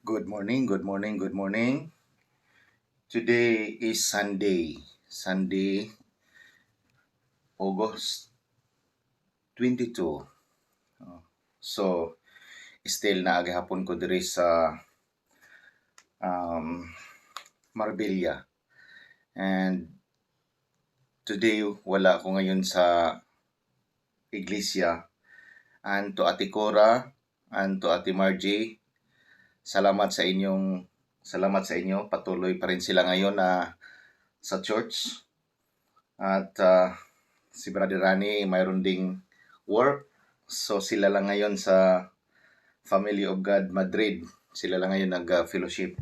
Good morning, good morning, good morning. Today is Sunday, August 22. Uh, So, still naagihapon ko diri sa um, Marbella. And today, wala ako ngayon sa iglesia. And to Ate Cora and to Ate Margie, salamat sa inyo. Patuloy pa rin sila ngayon na sa church. At si Brother Rani mayroon ding work. So sila lang ngayon sa Family of God Madrid. Sila lang ngayon nag-fellowship.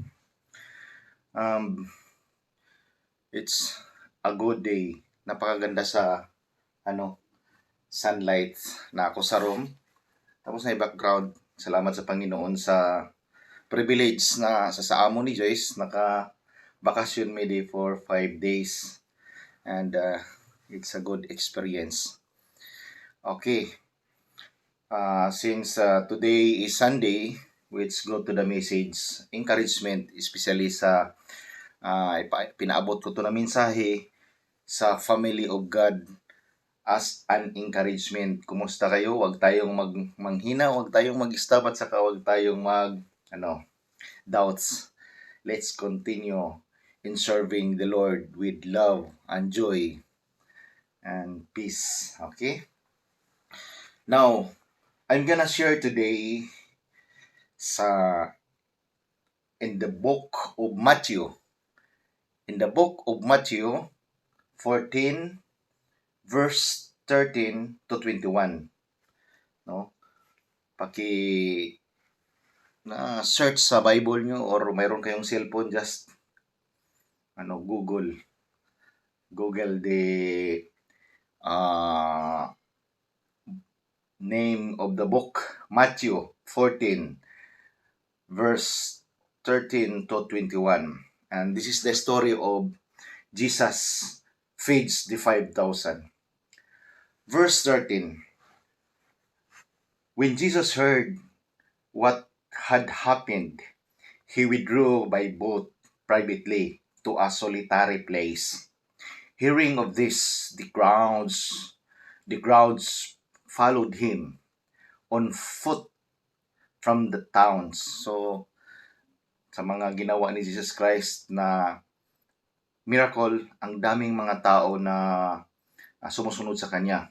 It's a good day. Napakaganda sa sunlight na ako sa room. Tapos na background. Salamat sa Panginoon sa privilege na sa amo ni Joyce. Naka-bakasyon me day for 5 days. And it's a good experience. Okay. Since today is Sunday, let's go to the message. Encouragement, especially sa pinaabot ko to na mensahe sa Family of God as an encouragement. Kumusta kayo? Huwag tayong manghina, huwag tayong mag-stop at saka huwag tayong doubts. Let's continue in serving the Lord with love and joy and peace. Okay? Now, I'm gonna share today in the book of Matthew. In the book of Matthew 14 verse 13 to 21. No? Na search sa Bible nyo or mayroon kayong cellphone, just Google the name of the book, Matthew 14 verse 13 to 21. And this is the story of Jesus feeds the 5,000. Verse 13. When Jesus heard what had happened, he withdrew by boat privately to a solitary place. Hearing of this, the crowds followed him on foot from the towns. So, sa mga ginawa ni Jesus Christ na miracle, ang daming mga tao na sumusunod sa kanya.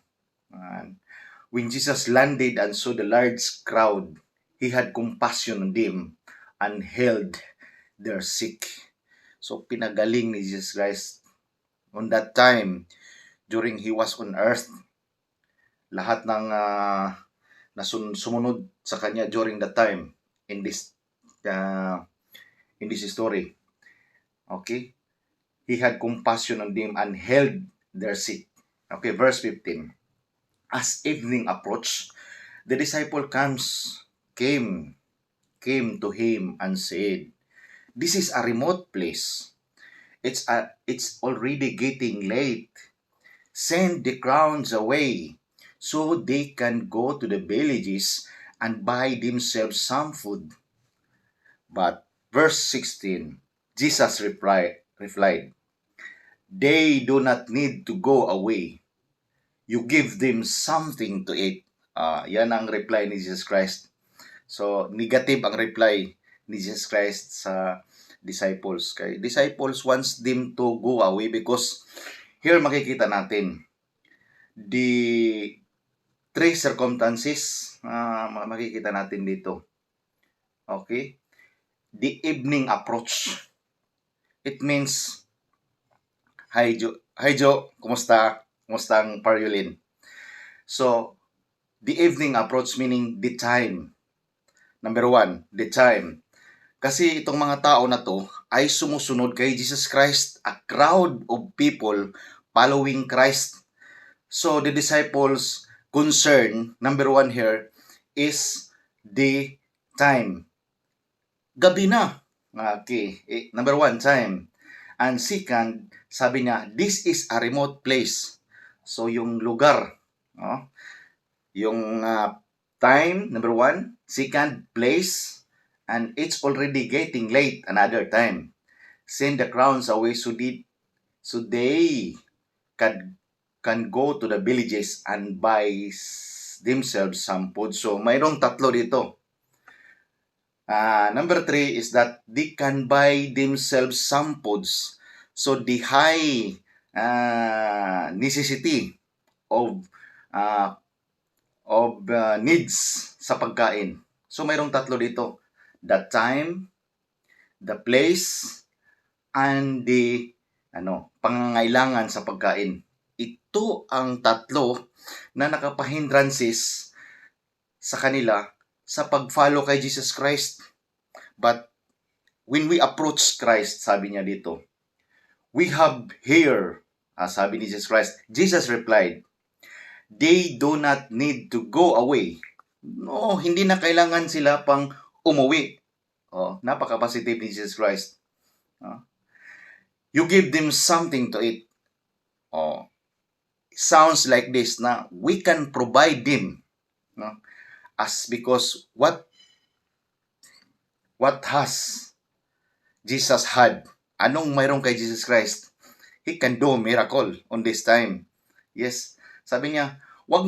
When Jesus landed and saw the large crowd, he had compassion on them and healed their sick. So pinagaling ni Jesus Christ on that time during he was on earth. Lahat ng sumunod sa kanya during that time in this story. Okay? He had compassion on them and healed their sick. Okay, verse 15. As evening approached, the disciple came to him and said, "This is a remote place. It's already getting late. Send the crowds away so they can go to the villages and buy themselves some food." But verse 16, Jesus replied, "They do not need to go away. You give them something to eat." Yan ang reply ni Jesus Christ. So, negative ang reply ni Jesus Christ sa disciples. Kay disciples wants them to go away because here makikita natin the three circumstances makikita natin dito. Okay? The evening approach. It means, Hi Jo, kumusta? Kumusta ang Parulin? So, the evening approach meaning the time. Number one, the time. Kasi itong mga tao na to ay sumusunod kay Jesus Christ, a crowd of people following Christ. So, the disciples' concern, number one here, is the time. Gabi na. Okay. Number one, time. And second, sabi niya, this is a remote place. So, yung lugar, yung time, number one. Second, place. and it's already getting late another time. Send the crowns away so they can go to the villages and buy themselves some food. So mayroong tatlo dito. Number 3 is that they can buy themselves some foods. So the high necessity of needs sa pagkain. So mayroong tatlo dito. The time, the place, and the pangangailangan sa pagkain. Ito ang tatlo na nakapahindrances sa kanila sa pag-follow kay Jesus Christ. But when we approach Christ, sabi niya dito, we have here, sabi ni Jesus Christ, Jesus replied, they do not need to go away. No, hindi na kailangan sila pang umuwi. Napaka-positive ni Jesus Christ. You give them something to eat. Sounds like this na we can provide them, as because what has Jesus had? Anong mayroon kay Jesus Christ? He can do a miracle on this time. Yes, sabi niya, wag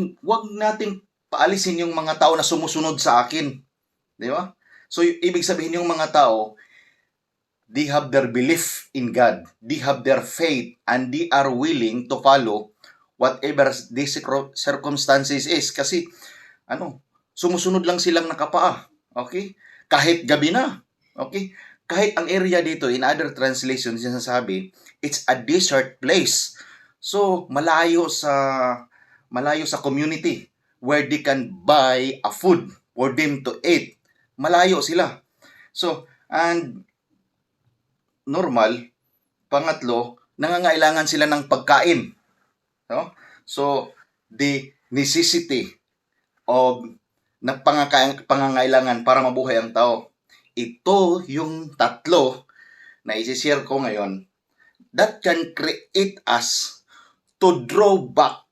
nating paalisin yung mga tao na sumusunod sa akin. Di ba? So, ibig sabihin yung mga tao, they have their belief in God. They have their faith and they are willing to follow whatever the circumstances is. Kasi, sumusunod lang silang nakapaa. Okay? Kahit gabi na. Okay? Kahit ang area dito, in other translations, sinasabi, it's a desert place. So, malayo sa community where they can buy a food for them to eat. Malayo sila. So, and normal, pangatlo, nangangailangan sila ng pagkain. No? So, the necessity of pangangailangan para mabuhay ang tao. Ito yung tatlo na isi-share ko ngayon that can create us to draw back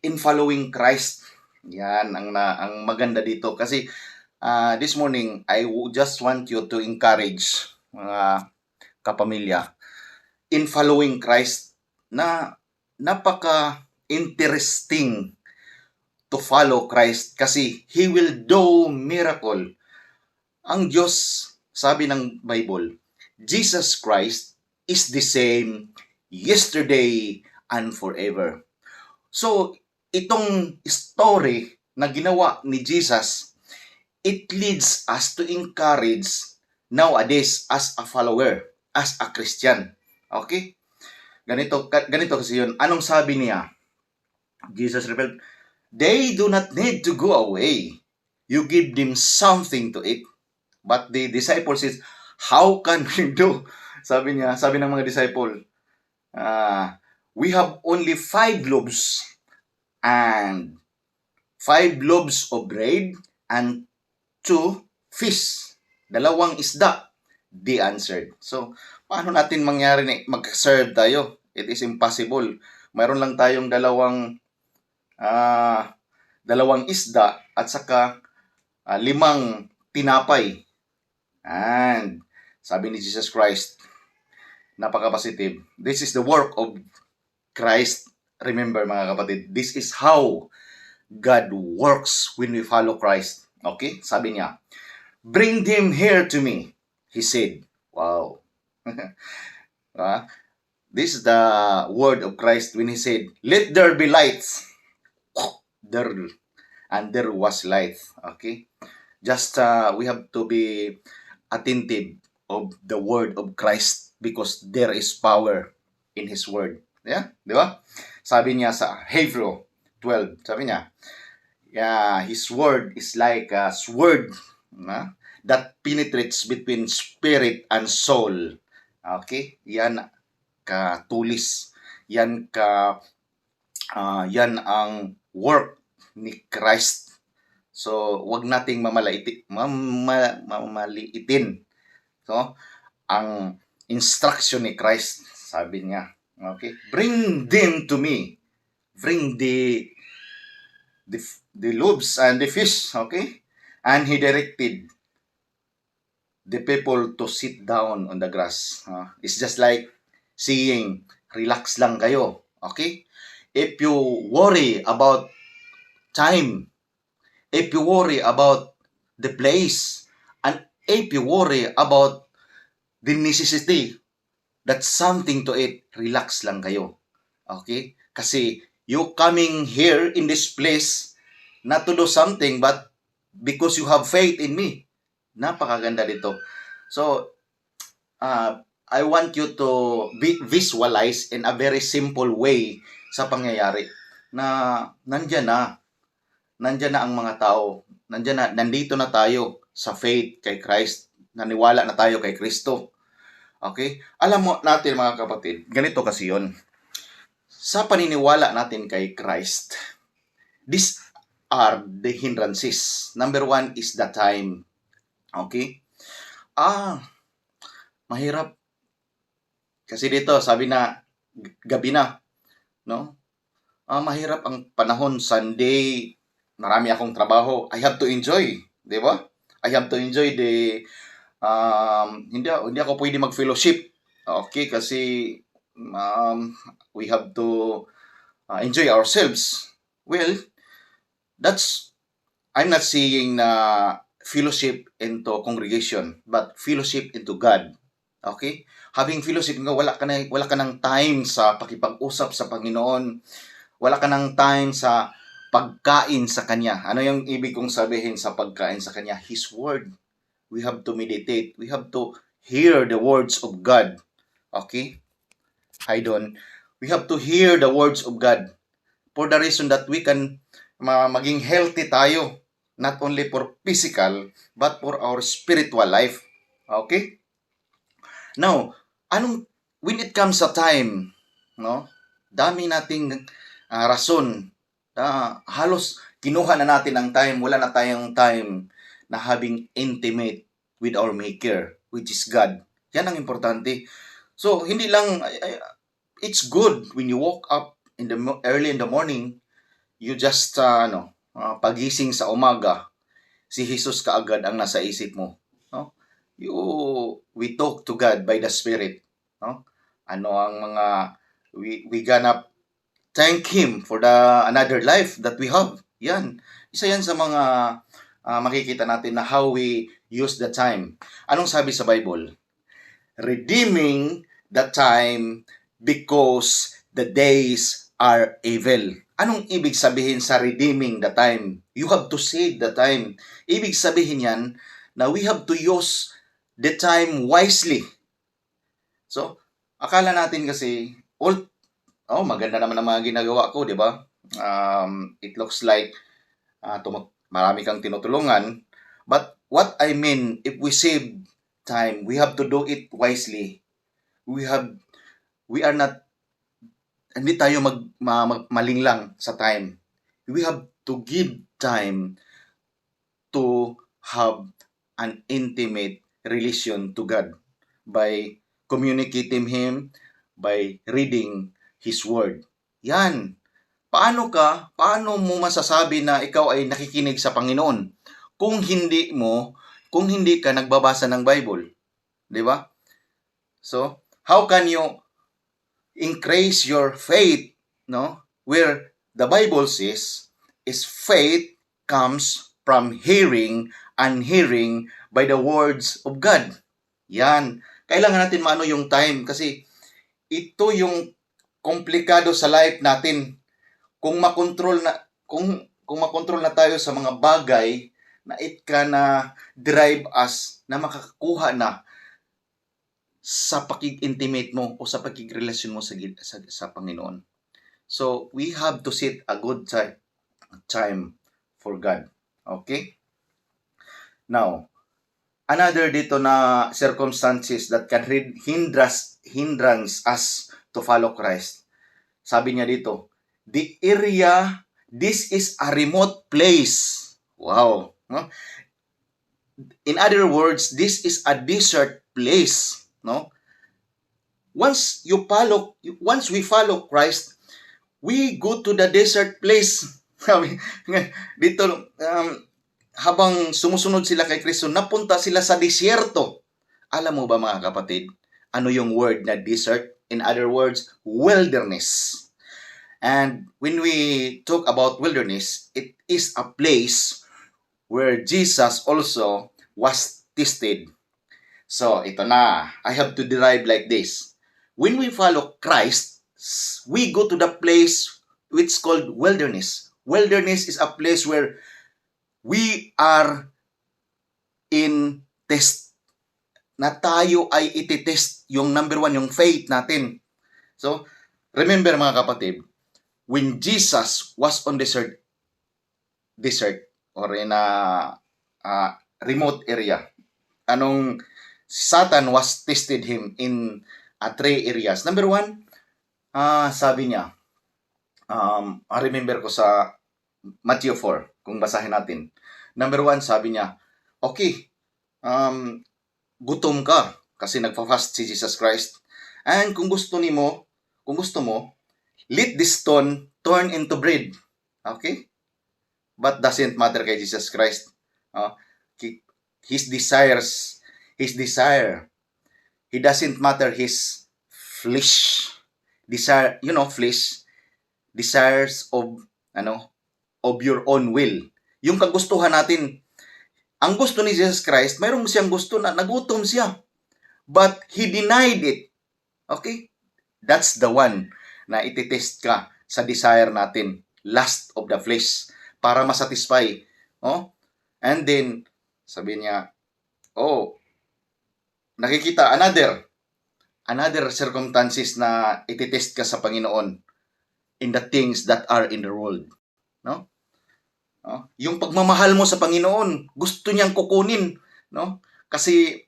in following Christ. Yan ang maganda dito. Kasi this morning, I just want you to encourage mga kapamilya in following Christ na napaka-interesting to follow Christ kasi He will do miracle. Ang Diyos, sabi ng Bible, Jesus Christ is the same yesterday and forever. So, itong story na ginawa ni Jesus, it leads us to encourage nowadays as a follower, as a Christian. Okay? Ganito kasi yun. Anong sabi niya? Jesus replied, they do not need to go away. You give them something to eat. But the disciples says, how can we do? Sabi ng mga disciple, we have only 5 loaves and 5 loaves of bread and 2 fish. 2 isda. They answered. So, paano natin mag-serve tayo? It is impossible. Mayroon lang tayong 2 isda at saka 5 tinapay. And sabi ni Jesus Christ, napaka-positive. This is the work of Christ. Remember mga kapatid, this is how God works when we follow Christ. Okay? Sabi niya, bring them here to me, He said. Wow. This is the word of Christ when He said, let there be lights. And there was light. Okay? Just we have to be attentive of the word of Christ because there is power in His word. Yeah? Di ba? Sabi niya sa Hebrew 12, sabi niya, His word is like a sword that penetrates between spirit and soul. Okay? Yan katulis. Yan ang work ni Christ. So, wag nating mamaliitin. So, ang instruction ni Christ, sabi niya, okay? Bring them to me. Bring the loaves and the fish, okay? And He directed the people to sit down on the grass. It's just like saying, relax lang kayo. Okay? If you worry about time, if you worry about the place, and if you worry about the necessity, that's something to it, relax lang kayo. Okay? Kasi you coming here in this place not to do something but because you have faith in me. Napakaganda dito. So, I want you to visualize in a very simple way sa pangyayari na nandyan na ang mga tao, nandito na tayo sa faith kay Christ, naniwala na tayo kay Kristo. Okay? Alam mo natin mga kapatid, ganito kasi yon. Sa paniniwala natin kay Christ, these are the hindrances. Number one is the time. Okay? Mahirap. Kasi dito, sabi na, gabi na. No? Mahirap ang panahon, Sunday, marami akong trabaho. I have to enjoy. Di ba? I have to enjoy the, hindi ako pwede mag-fellowship. Okay? Kasi, we have to enjoy ourselves. Well, I'm not saying na fellowship into congregation, but fellowship into God. Okay? Having fellowship nga, wala ka ng time sa pakipag-usap sa Panginoon. Wala ka ng time sa pagkain sa Kanya. Ano yung ibig kong sabihin sa pagkain sa Kanya? His Word. We have to meditate. We have to hear the words of God. Okay? Haydon, we have to hear the words of God for the reason that we can maging healthy tayo. Not only for physical, but for our spiritual life. Okay? Now, when it comes sa time, no? Dami nating rason. Halos kinuha na natin ang time. Wala na tayong time na having intimate with our Maker, which is God. Yan ang importante. So, hindi lang, it's good when you woke up early in the morning, you just, pagising sa umaga, si Jesus kaagad ang nasa isip mo. No? We talk to God by the Spirit. No? Ano ang mga, we gonna thank Him for another life that we have. Yan. Isa yan sa mga makikita natin na how we use the time. Anong sabi sa Bible? Redeeming the time because the days are evil. Anong ibig sabihin sa redeeming the time? You have to save the time. Ibig sabihin yan na we have to use the time wisely. So, akala natin kasi, maganda naman ang mga ginagawa ko, di ba? It looks like marami kang tinutulungan. But what I mean, if we save time, we have to do it wisely. Hindi tayo malinglang sa time. We have to give time to have an intimate relation to God by communicating Him, by reading His Word. Yan. Paano mo masasabi na ikaw ay nakikinig sa Panginoon kung hindi ka nagbabasa ng Bible? Di ba? So, how can you increase your faith, no? Where the Bible says is faith comes from hearing and hearing by the words of God. Yan. Kailangan natin maano yung time kasi ito yung komplikado sa life natin. Kung makontrol na tayo sa mga bagay na it can drive us na makakakuha na sa pakig-intimate mo o sa pakig-relasyon mo sa Panginoon. So, we have to set a good time for God. Okay? Now, another dito na circumstances that can hindrance us to follow Christ. Sabi niya dito, this is a remote place. Wow. In other words, this is a desert place. No? Once we follow Christ, we go to the desert place. Dito, habang sumusunod sila kay Kristo, napunta sila sa disyerto. Alam mo ba mga kapatid, ano yung word na desert? In other words, wilderness. And when we talk about wilderness, it is a place where Jesus also was tested. So, ito na. I have to derive like this. When we follow Christ, we go to the place which is called wilderness. Wilderness is a place where we are in test. Na tayo ay ititest yung number one, yung faith natin. So, remember mga kapatid, when Jesus was on desert or in a remote area, anong Satan was tested him in three areas. Number one, sabi niya, I remember ko sa Matthew 4, kung basahin natin. Number one, sabi niya, okay, gutom ka kasi nagfa-fast si Jesus Christ. And kung gusto mo, let this stone turn into bread. Okay? But doesn't matter kay Jesus Christ. His desire, he doesn't matter his flesh. Desire, flesh, desires of your own will. Yung kagustuhan natin, ang gusto ni Jesus Christ, mayroon siyang gusto na nagutom siya. But he denied it. Okay? That's the one na ititest ka sa desire natin. Lust of the flesh. Para masatisfy. And then, sabi niya, nakikita another circumstances na ititest ka sa Panginoon in the things that are in the world. No? Yung pagmamahal mo sa Panginoon, gusto niyang kukunin, no? Kasi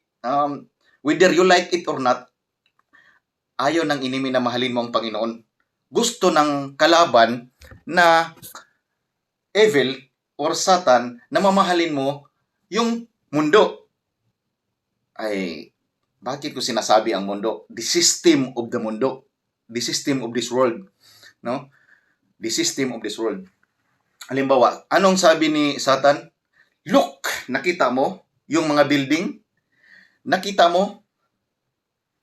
whether you like it or not, ayaw ng inimi na mahalin mo ang Panginoon. Gusto ng kalaban na evil or Satan na mamahalin mo yung mundo. Ay, bakit ko sinasabi ang mundo? The system of the mundo. The system of this world. No? The system of this world. Halimbawa, anong sabi ni Satan? Look, nakita mo yung mga building? Nakita mo?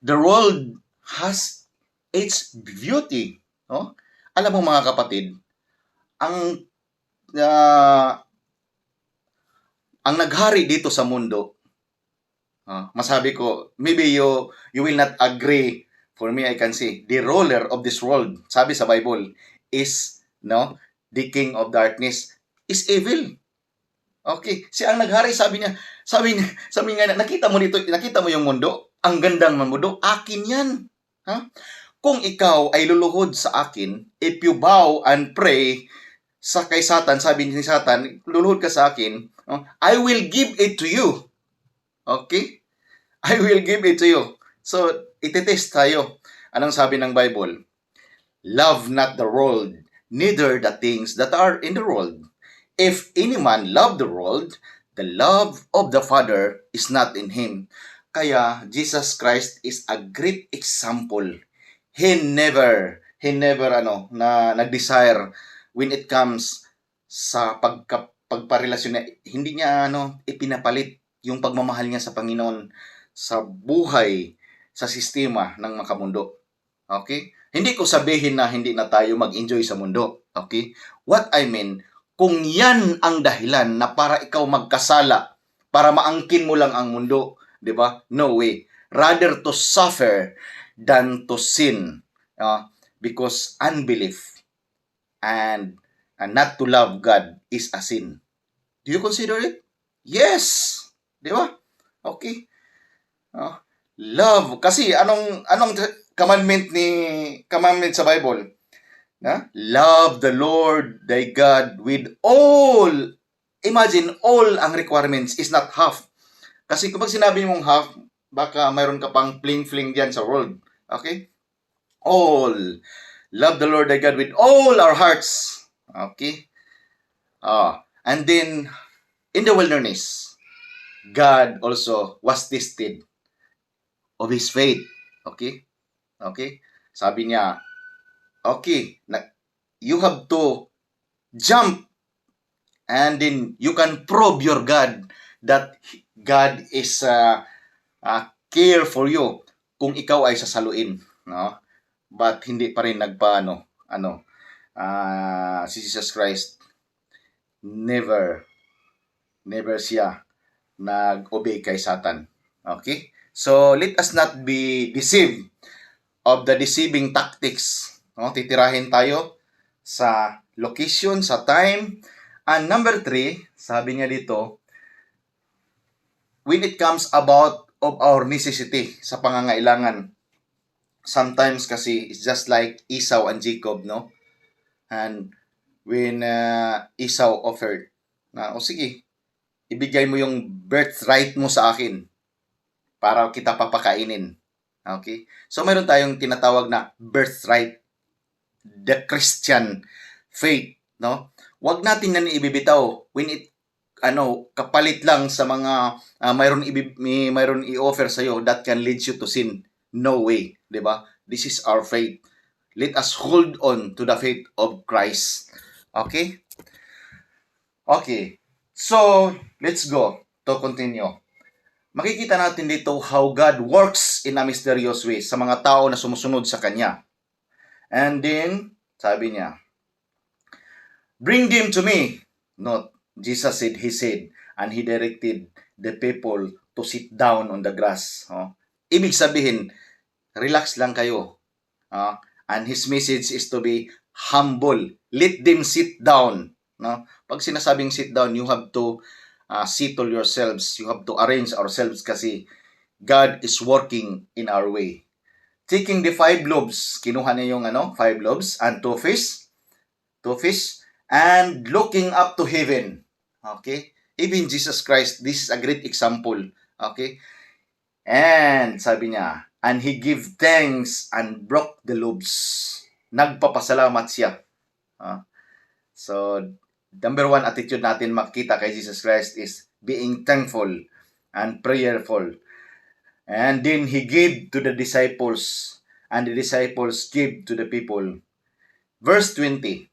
The world has its beauty. No? Alam mo mga kapatid, ang naghari dito sa mundo, masabi ko, maybe you will not agree. For me, I can say, the ruler of this world, sabi sa Bible, is, the king of darkness, is evil. Okay, siya ang naghari, sabi niya, nakita mo dito, nakita mo yung mundo, ang gandang mundo, akin yan. Kung ikaw ay luluhod sa akin, if you bow and pray kay Satan, sabi ni Satan, luluhod ka sa akin, I will give it to you. Okay? I will give it to you. So, ititest tayo. Anong sabi ng Bible? Love not the world, neither the things that are in the world. If any man love the world, the love of the Father is not in him. Kaya, Jesus Christ is a great example. He never na nag-desire when it comes sa pagparelasyon na hindi niya ipinapalit yung pagmamahal niya sa Panginoon sa buhay, sa sistema ng makamundo. Okay? Hindi ko sabihin na hindi na tayo mag-enjoy sa mundo. Okay? What I mean, kung yan ang dahilan na para ikaw magkasala, para maangkin mo lang ang mundo, di ba? No way. Rather to suffer than to sin. Because unbelief and not to love God is a sin. Do you consider it? Yes. Di ba? Okay. Love. Kasi anong commandment sa Bible? Love the Lord thy God with all. Imagine, all ang requirements is not half. Kasi kapag sinabi mong half, baka mayroon ka pang fling-fling diyan sa world. Okay? All. Love the Lord thy God with all our hearts. Okay? And then, in the wilderness, God also was tested of his faith. Okay? Okay? Sabi niya, okay, you have to jump And then you can prove your God that God is care for you kung ikaw ay sasaluin, no? But hindi pa rin si Jesus Christ never siya nag-obey kay Satan. Okay? So let us not be deceived of the deceiving tactics. No? Titirahin tayo sa location, sa time. And number 3, sabi niya dito, when it comes about of our necessity, sa pangangailangan. Sometimes kasi it's just like Esau and Jacob, no? And when Esau offered na, o sige, ibigay mo yung birthright mo sa akin para kita papakainin. Okay? So mayroon tayong tinatawag na birthright, the Christian faith, no? Huwag natin na ibibitaw when it kapalit lang sa mga mayroon i-offer sa iyo that can lead you to sin. No way, 'di ba? This is our faith. Let us hold on to the faith of Christ. Okay? Okay. So, let's go to continue. Makikita natin dito how God works in a mysterious way sa mga tao na sumusunod sa Kanya. And then, sabi niya, bring them to me. Not Jesus said, He said, and He directed the people to sit down on the grass. Ibig sabihin, relax lang kayo. And His message is to be humble. Let them sit down. No? Pag sinasabing sit down, you have to settle yourselves. You have to arrange ourselves kasi God is working in our way. Taking the 5 loaves, kinuha niya yung 5 loaves and 2 fish, and looking up to heaven. Okay? Even Jesus Christ, this is a great example. Okay? And sabi niya, and He gave thanks and broke the loaves. Nagpapasalamat siya. So, number 1 attitude natin makita kay Jesus Christ is being thankful and prayerful. And then He gave to the disciples, and the disciples gave to the people. Verse 20,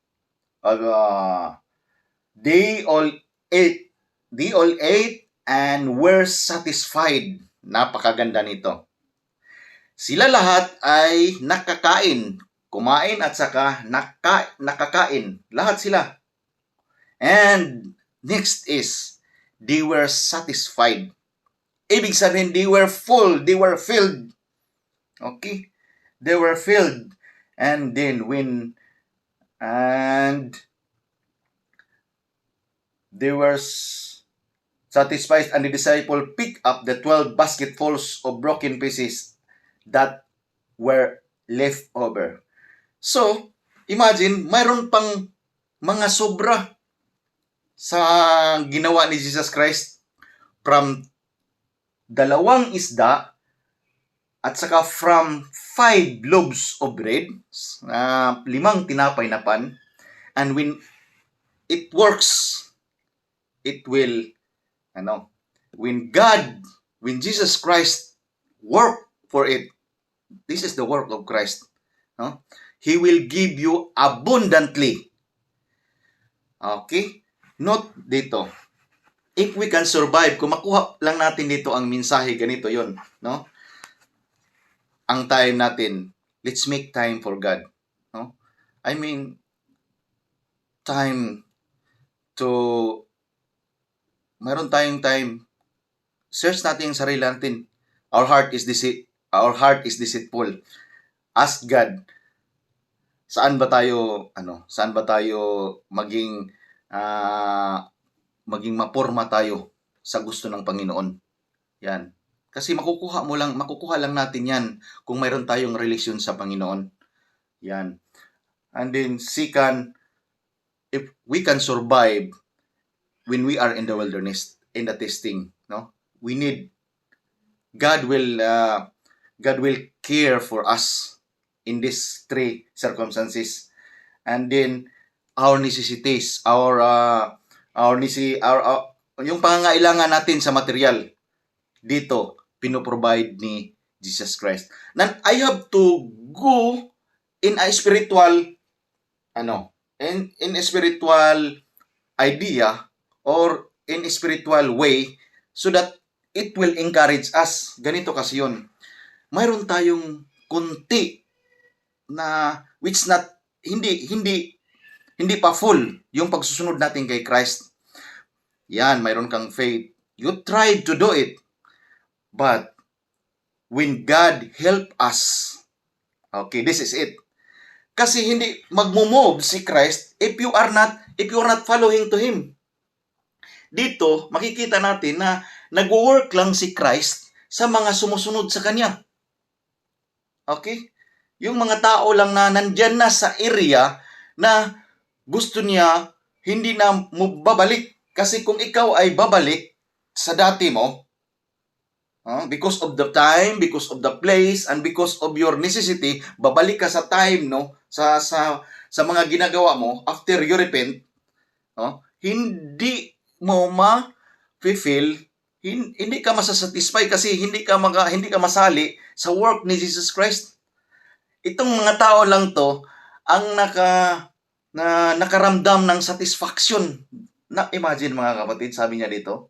they all ate and were satisfied. Napakaganda nito. Sila lahat ay nakakain, kumain at saka nakakain. Lahat sila. And next is, they were satisfied. Ibig sabihin, they were full, they were filled. Okay? They were filled. And then they were satisfied, and the disciple picked up the 12 basketfuls of broken pieces that were left over. So, imagine, mayroon pang mga sobra sa ginawa ni Jesus Christ from 2 isda at saka from 5 loaves of bread, 5 tinapay na pan, and when it works, it will, when Jesus Christ work for it, this is the work of Christ, no? He will give you abundantly. Okay? Note dito, if we can survive, kung makuha lang natin dito ang mensahe, ganito yon, no? Ang time natin, let's make time for God, no? I mean, time to, mayroon tayong time, search natin yung sarili natin. Our heart is deceitful. Ask God, saan ba tayo maging maporma tayo sa gusto ng Panginoon. Yan. Kasi makukuha lang natin yan kung mayroon tayong relasyon sa Panginoon. Yan. And then second, if we can survive when we are in the wilderness, in the testing, no? We need God will care for us in these 3 circumstances. And then our necessities, yung pangangailangan natin sa material, dito pinoprovide ni Jesus Christ. Now, I have to go in a spiritual in a spiritual idea or in a spiritual way so that it will encourage us. Ganito kasi yun. Mayroon tayong kunti na which not hindi pa full yung pagsusunod natin kay Christ. Yan, mayroon kang faith. You tried to do it. But when God help us, okay, this is it. Kasi hindi magmo-move si Christ if you are not following to Him. Dito, makikita natin na nag-work lang si Christ sa mga sumusunod sa Kanya. Okay? Yung mga tao lang na nandyan na sa area na gusto niya hindi na mo babalik. Kasi kung ikaw ay babalik sa dati mo, because of the time, because of the place, and because of your necessity, babalik ka sa time, no? Sa mga ginagawa mo after you repent, hindi mo ma-feel, hindi ka masasatisfy kasi hindi ka masali sa work ni Jesus Christ. Itong mga tao lang to ang nakaramdam ng satisfaction. Na imagine mga kapatid, sabi niya dito,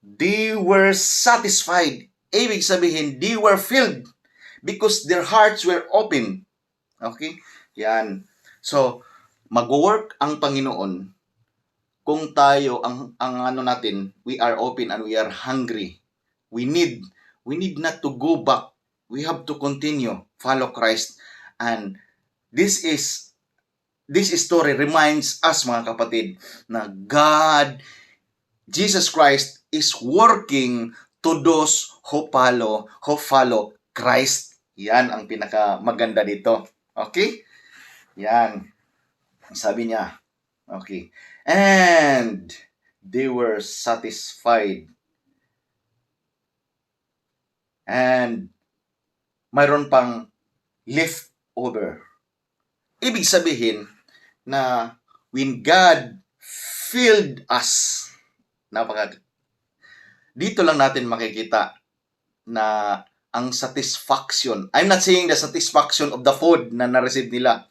they were satisfied. Ibig sabihin, they were filled because their hearts were open. Okay? Yan. So, mag-work ang Panginoon kung tayo ang ano natin, we are open and we are hungry. We need not to go back. We have to continue follow Christ. And this story reminds us mga kapatid na Jesus Christ is working to those who follow Christ. Yan ang pinaka maganda dito. Okay? Yan. Sabi niya. Okay. And they were satisfied. And mayroon pang leftover. Ibig sabihin na when God filled us, dito lang natin makikita na ang satisfaction. I'm not saying the satisfaction of the food na na-receive nila.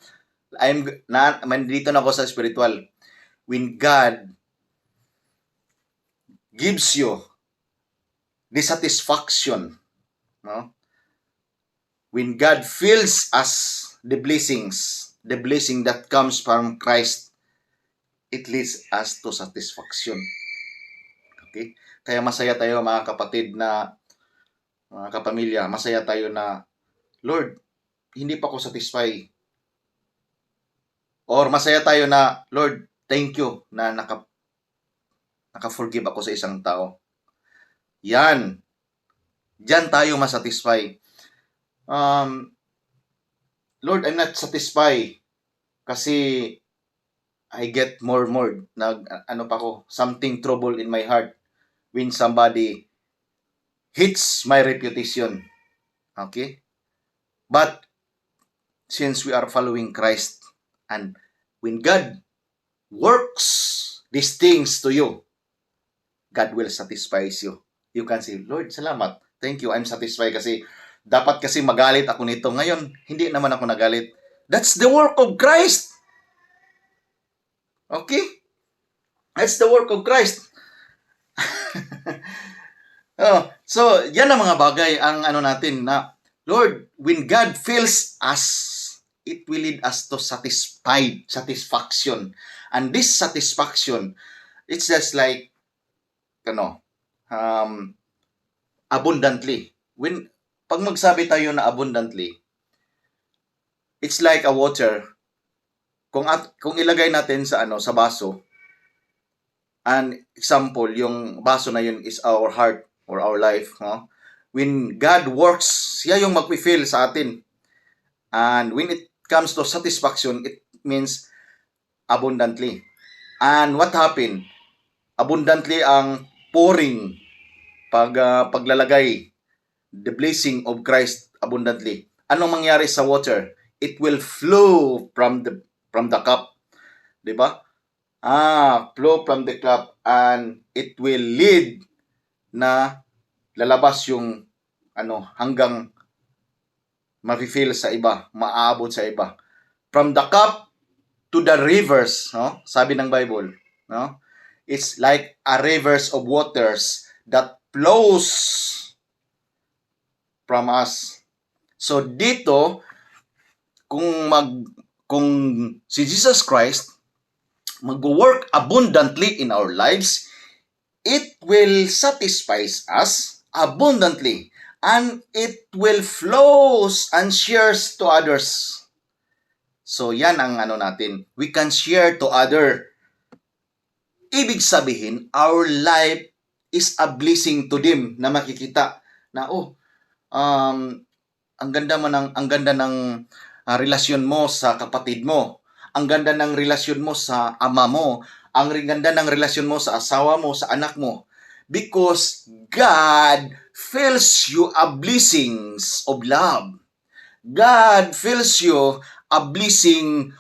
Dito na ako sa spiritual. When God gives you the satisfaction, no? When God fills us the blessing that comes from Christ, it leads us to satisfaction. Okay? Kaya masaya tayo mga kapatid na mga kapamilya, masaya tayo na, Lord, hindi pa ako satisfied. Or masaya tayo na, Lord, thank you na naka-forgive ako sa isang tao. Yan. Diyan tayo masatisfy. Lord, I'm not satisfied kasi I get more. Something trouble in my heart when somebody hits my reputation. Okay? But since we are following Christ, and when God works these things to you, God will satisfy you. You can say, Lord, salamat. Thank you. I'm satisfied kasi dapat kasi magalit ako nito. Ngayon, hindi naman ako nagalit. That's the work of Christ. Okay? That's the work of Christ. So, yan ang mga bagay ang natin na, Lord, when God fills us, it will lead us to satisfaction. And this satisfaction, it's just like, abundantly. Pag magsabi tayo na abundantly, it's like a water. Kung ilagay natin sa baso, an example, yung baso na yun is our heart or our life. When God works, siya yung mag-fill sa atin. And when it comes to satisfaction, it means abundantly. And what happened? Abundantly ang pouring, paglalagay, the blessing of Christ abundantly. Anong mangyari sa water? It will flow from the cup. Diba? Flow from the cup, and it will lead na lalabas yung hanggang ma-fill sa iba, maaabot sa iba. From the cup to the rivers, no? Sabi ng Bible, no? It's like a rivers of waters that flows from us. So dito, kung kung si Jesus Christ mag-work abundantly in our lives, it will satisfy us abundantly and it will flows and shares to others. So yan ang ano natin, we can share to other. Ibig sabihin, our life is a blessing to them na makikita na ang ganda ng relasyon mo sa kapatid mo. Ang ganda ng relasyon mo sa ama mo. Ang ganda ng relasyon mo sa asawa mo, sa anak mo. Because God fills you a blessings of love. God fills you a blessing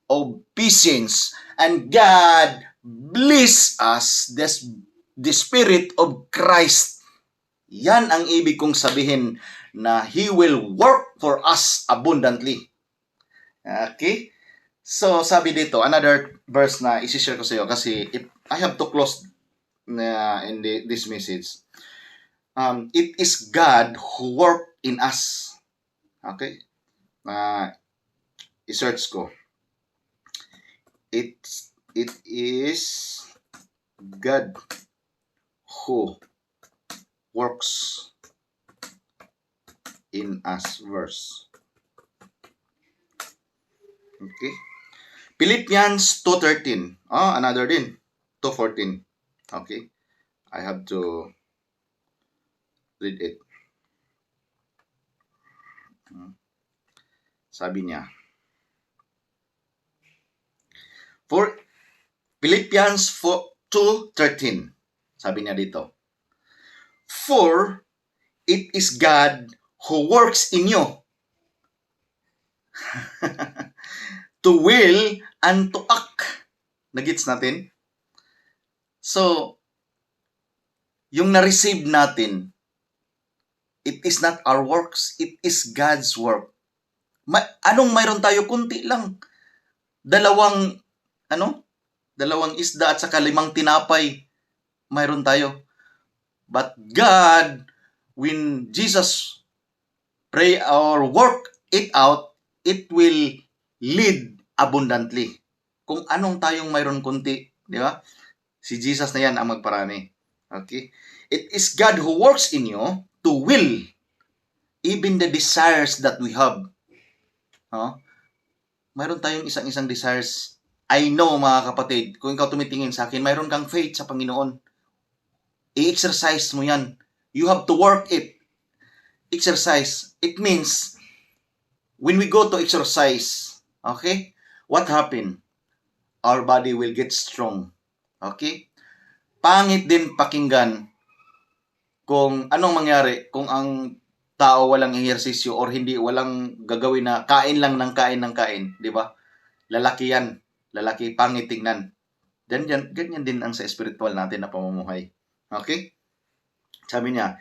of patience. And God bless us the Spirit of Christ. Yan ang ibig kong sabihin na He will work for us abundantly. Okay? So, sabi dito, another verse na isi-share ko sa iyo kasi if I have to close in this message. It is God who work in us. Okay? I-search ko. It is God who works in us verse. Okay. Philippians 2:13. Another din. 2:14. Okay. I have to read it. Sabi niya. For Philippians 2:13. Sabi niya dito. For it is God who works in you to will and to act. Nagets natin? So, yung na-receive natin, it is not our works, it is God's work. Anong mayroon tayo? Kunti lang. Dalawang isda at saka 5 tinapay mayroon tayo. But God, when Jesus pray or work it out, it will lead abundantly. Kung anong tayong mayroon kunti, di ba? Si Jesus na yan ang magparami. Okay? It is God who works in you to will even the desires that we have. Mayroon tayong isang desires. I know, mga kapatid, kung ikaw tumitingin sa akin, mayroon kang faith sa Panginoon. I-exercise mo yan. You have to work it. Exercise. It means, when we go to exercise, okay, what happen? Our body will get strong. Okay? Pangit din pakinggan kung anong mangyari kung ang tao walang ehersisyo or walang gagawin na kain lang ng kain, di ba? Lalaki yan. Lalaki, pangit tingnan. Ganyan din ang sa spiritual natin na pamumuhay. Okay? Sabi niya,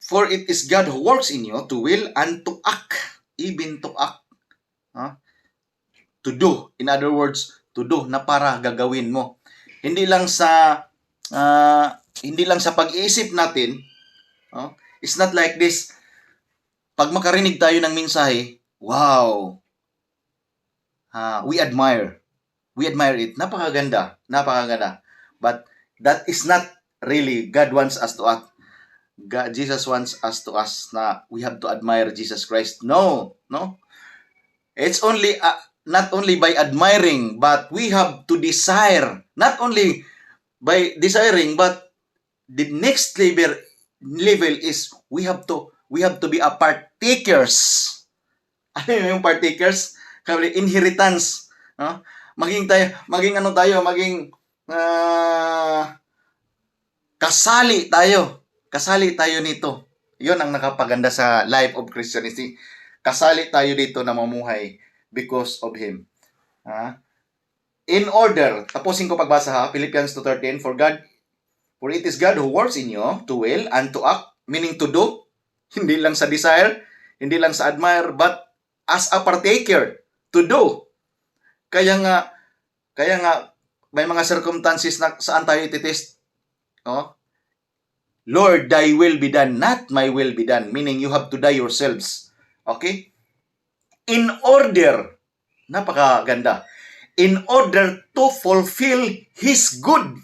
for it is God who works in you to will and to act. Even to act. To do. In other words, to do na para gagawin mo. Hindi lang sa pag-iisip natin. It's not like this. Pag makarinig tayo ng mensahe, wow. We admire it. Napakaganda. But that is not really God wants us to act. Jesus wants us to ask na we have to admire Jesus Christ. No. It's only not only by admiring, but we have to desire. Not only by desiring, but the next level is we have to be a partakers. Ano yung partakers? Inheritance. Maging kasali tayo nito. 'Yon ang nakapaganda sa life of Christianity. Kasali tayo dito na mamuhay because of Him. In order, tapusin ko pagbasa Philippians 2:13, for it is God who works in you to will and to act, meaning to do, hindi lang sa desire, hindi lang sa admire, but as a partaker, to do. Kaya nga may mga circumstances na saan tayo ititest. Oh, Lord, thy will be done, not my will be done. Meaning, you have to die yourselves. Okay? In order, napakaganda, in order to fulfill His good.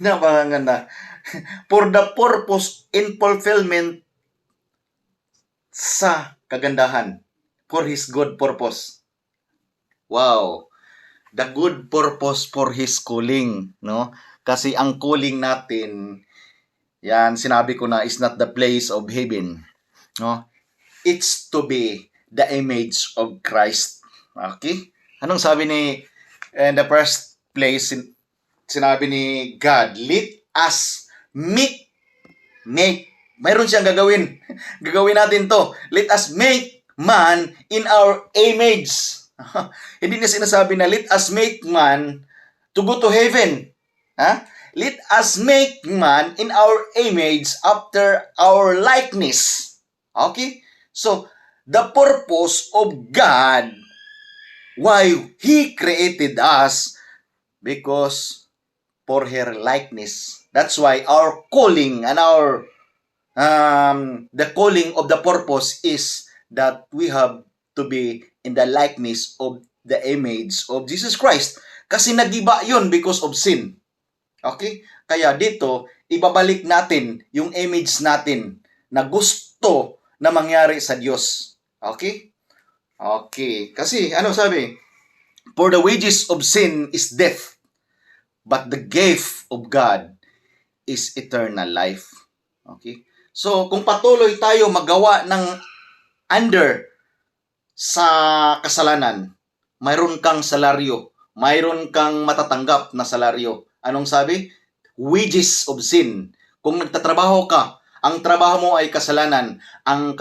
Napakaganda. For the purpose in fulfillment sa kagandahan. For His good purpose. Wow. The good purpose for His calling. No? Kasi ang calling natin, yan, sinabi ko na, is not the place of heaven. No? It's to be the image of Christ. Okay? Anong sabi ni, in the first place, sinabi ni God, let us make. Mayroon siyang gagawin. Gagawin natin to. Let us make man in our image. Hindi niya sinasabi na let us make man to go to heaven. Ha? Let us make man in our image after our likeness. Okay? So, the purpose of God, why He created us, because for her likeness. That's why our calling and our the calling of the purpose is that we have to be in the likeness of the image of Jesus Christ. Kasi nagiba yun because of sin. Okay? Kaya dito, ibabalik natin yung image natin na gusto na mangyari sa Diyos. Okay? Okay. Kasi, ano sabi? For the wages of sin is death, but the gift of God is eternal life. Okay? So, kung patuloy tayo magawa ng under sa kasalanan, mayroon kang salaryo, mayroon kang matatanggap na salaryo. Anong sabi? Wages of sin. Kung nagtatrabaho ka, ang trabaho mo ay kasalanan, ang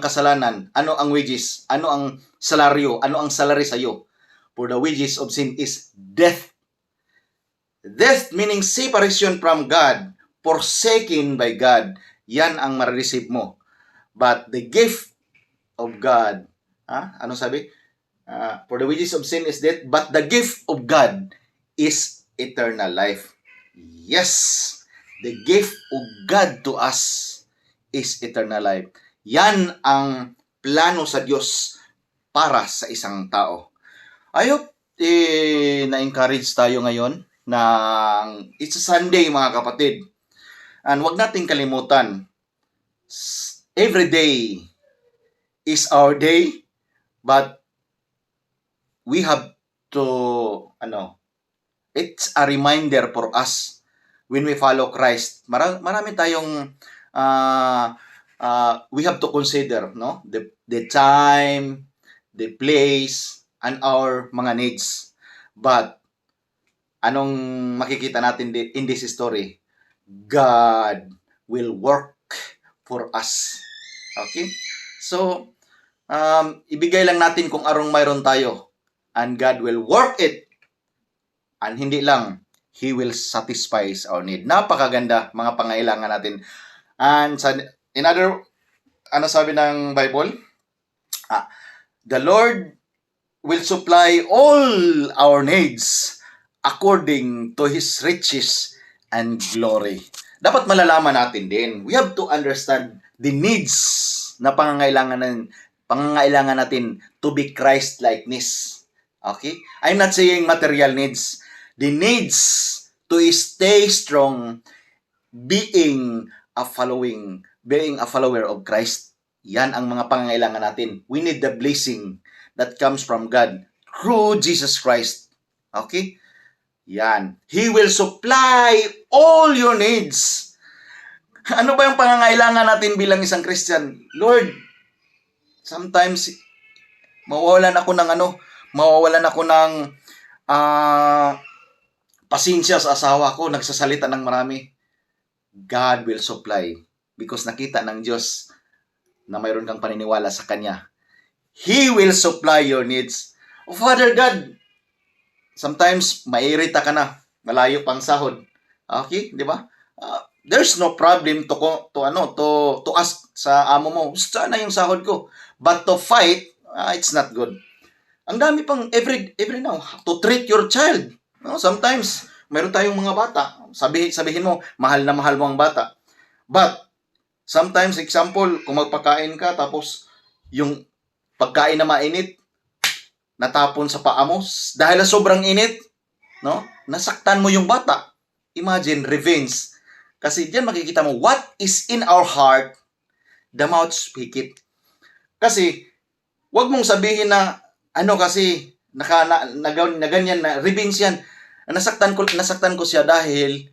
kasalanan, ano ang wages? Ano ang salaryo? Ano ang salary sa iyo? For the wages of sin is death. Death meaning separation from God, forsaken by God. Yan ang ma-receive mo. But the gift of God, ano sabi? For the wages of sin is death, but the gift of God is eternal life. Yes, the gift of God to us is eternal life. Yan ang plano sa Diyos para sa isang tao. I hope na-encourage tayo ngayon na it's a Sunday, mga kapatid. And wag nating kalimutan, every day is our day, but we have to, it's a reminder for us when we follow Christ. Marami tayong, we have to consider, no? The time, the place, and our mga needs. But, anong makikita natin in this story? God will work for us. Okay? So, ibigay lang natin kung arong mayroon tayo. And God will work it. And hindi lang, He will satisfy our need. Napakaganda mga pangailangan natin. And ano sabi ng Bible? The Lord will supply all our needs according to His riches and glory. Dapat malalaman natin din. We have to understand the needs na pangangailangan natin to be Christ-likeness. Okay? I'm not saying material needs. The needs to stay strong, being a follower of Christ. Yan ang mga pangangailangan natin. We need the blessing that comes from God through Jesus Christ. Okay? Yan. He will supply all your needs. Ano ba yung pangangailangan natin bilang isang Christian? Lord, sometimes mawawalan ako ng pasensya sa asawa ko, nagsasalita ng marami. God will supply because nakita ng Diyos na mayroon kang paniniwala sa Kanya. He will supply your needs. Oh, Father God, sometimes maiirita ka na, malayo pang sahod. Okay, di ba? There's no problem to ask sa amo mo, gusto na yung sahod ko. But to fight, it's not good. Ang dami pang every now to treat your child. No? Sometimes, mayroon tayong mga bata. Sabihin mo, mahal na mahal mo ang bata. But, sometimes, example, kung magpakain ka, tapos yung pagkain na mainit, natapon sa paa mo, dahil sa sobrang init, no? Nasaktan mo yung bata. Imagine, revenge. Kasi diyan makikita mo, what is in our heart, the mouth speak it. Kasi, wag mong sabihin na, kasi, na ganyan, na revenge yan. Nasaktan ko siya dahil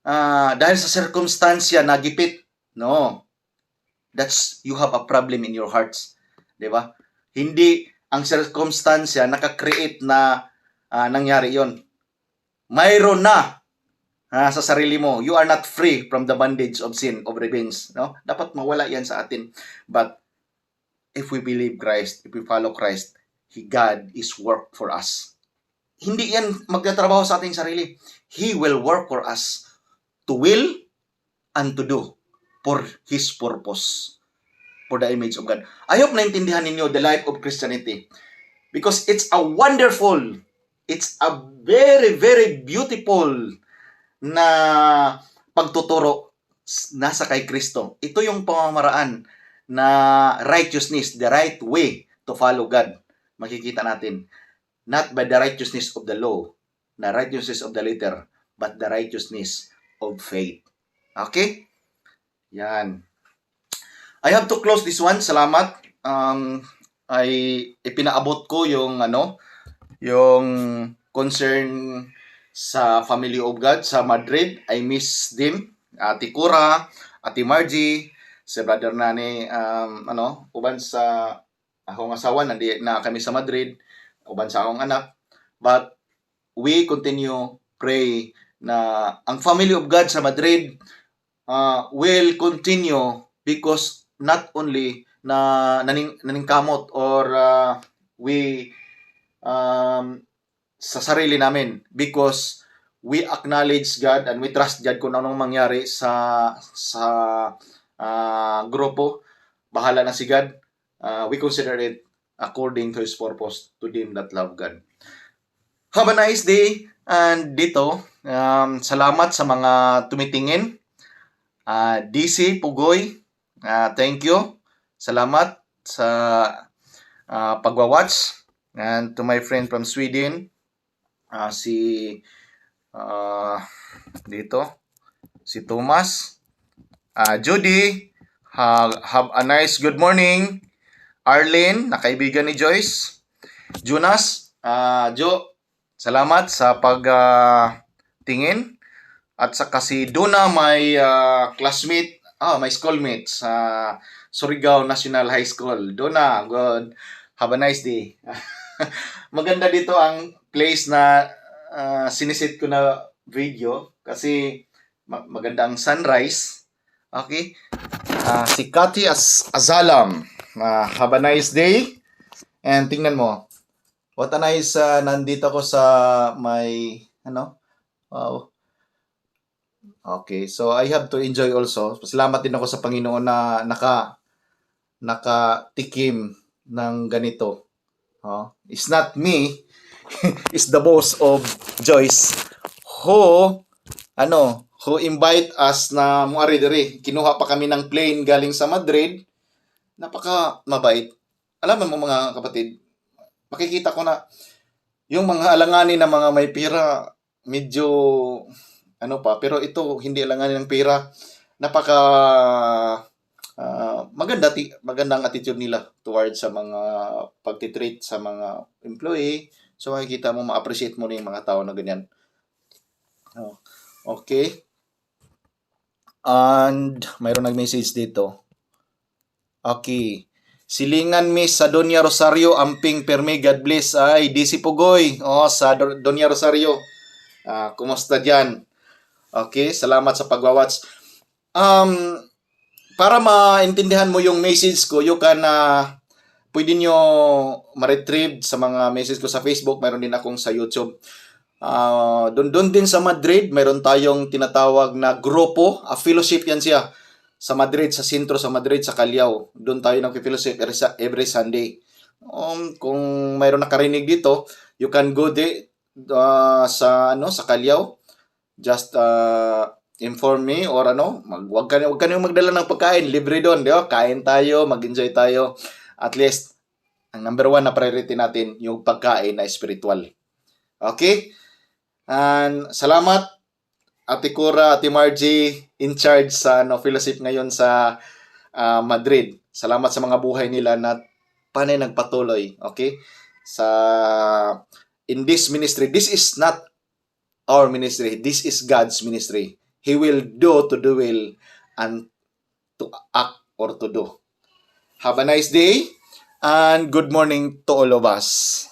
sa circumstansya, nagipit. No. You have a problem in your hearts. Diba? Hindi ang circumstansya naka-create na nangyari yon. Mayroon na sa sarili mo. You are not free from the bondage of sin, of revenge. No? Dapat mawala yan sa atin. But if we believe Christ, if we follow Christ, God is work for us. Hindi yan magtatrabaho sa ating sarili. He will work for us to will and to do for His purpose. For the image of God. I hope naintindihan ninyo the life of Christianity. Because it's a wonderful, it's a very, very beautiful na pagtuturo nasa kay Kristo. Ito yung pamamaraan na righteousness, the right way to follow God. Makikita natin. Not by the righteousness of the law, the righteousness of the letter, but the righteousness of faith. Okay? Yan. I have to close this one. Salamat. Ay ipinaabot ko yung yung concern sa Family of God sa Madrid. I miss them. Ate Cora, Ate Margie, si Brother Nani, uban sa akong asawa, na kami sa Madrid, uban sa akong anak. But we continue pray na ang Family of God sa Madrid will continue because not only na naningkamot or we sa sarili namin, because we acknowledge God and we trust God kung anong mangyari sa grupo. Bahala na si God. We consider it according to His purpose to them that love God. Have a nice day. And dito, salamat sa mga tumitingin. DC Pugoy, thank you. Salamat sa pagwa-watch. And to my friend from Sweden, si Thomas, Judy, have a nice good morning. Arlene, na kaibigan ni Joyce. Jonas, Jo, salamat sa pagtingin. At saka si Duna, my classmate, my schoolmate sa Surigao National High School. Duna, good. Have a nice day. Maganda dito ang place na sinisit ko na video kasi maganda ang sunrise. Okay? Si Kati Azalam. Have a nice day. And tingnan mo. What a nice, nandito ko sa may, wow. Okay, so I have to enjoy also. Salamat din ako sa Panginoon na nakatikim ng ganito. It's not me, it's the boss of Joyce who invite us na muari diri. Kinuha pa kami ng plane galing sa Madrid. Napaka mabait. Alam mo mga kapatid, makikita ko na yung mga alanganin na mga may pera, medyo pero ito hindi alanganin ng pera. Napaka magandang attitude nila towards sa mga pagtitreat sa mga employee. So makikita mo, ma-appreciate mo na yung mga tao na ganyan. Okay. And mayroon nag-message dito. Okay. Silingan Miss sa Doña Rosario Amping Perme, God bless. Ay, DC Pugoy. Sa Doña Rosario. Kumusta dyan? Okay, salamat sa pagwa-watch. Para maintindihan mo yung message ko, you can pwede nyo ma-retrieve sa mga message ko sa Facebook. Mayroon din akong sa YouTube. Doon din sa Madrid, mayroon tayong tinatawag na grupo. Fellowship yan siya. Sa Madrid, sa sentro sa Madrid, sa Callao. Doon tayo nag-fellowship every Sunday. Kung mayroon nakarinig dito, you can go sa Kalyaw. Just inform me or wag ka nang magdala ng pagkain, libre doon, di ba? Kain tayo, mag-enjoy tayo. At least ang number one na priority natin yung pagkain na spiritual. Okay? And salamat Ate Cora, Ate Margie, in charge sa fellowship ngayon sa Madrid. Salamat sa mga buhay nila na panay nagpatuloy, okay? Sa in this ministry, this is not our ministry. This is God's ministry. He will do to do will and to act or to do. Have a nice day and good morning to all of us.